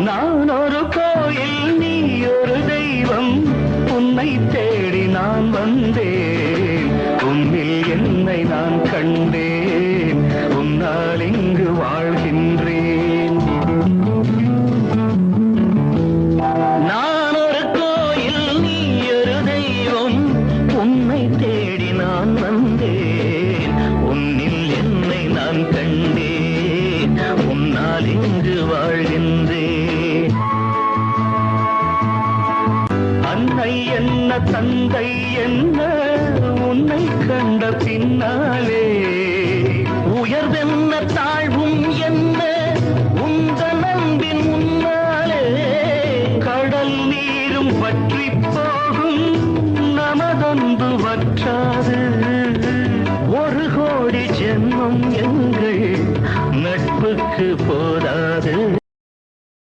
நான் ஒரு கோயில், நீ ஒரு தெய்வம், உன்னை தேடி நான் வந்தேன், உன்னில் என்னை நான் கண்டேன், உன்னால் இங்கு வாழ்கின்றேன். நான் ஒரு கோயில், நீ ஒரு தெய்வம், உன்னை தேடி நான் வந்தேன், உன்னில் என்னை நான் கண்டேன், உன்னால் இங்கு வாழ்கின்றேன். அன்னை என்ன தந்தை என்ன உன்னை கண்ட பின்னாலே, உயர்வென்ன தாழ்வும் என்ன உங்கள் அன்பின் முன்னாலே, கடல் நீரும் வற்றி போகும் நமதொன்று வற்றாது, ஒரு கோடி ஜென்மம் எங்கள் நட்புக்கு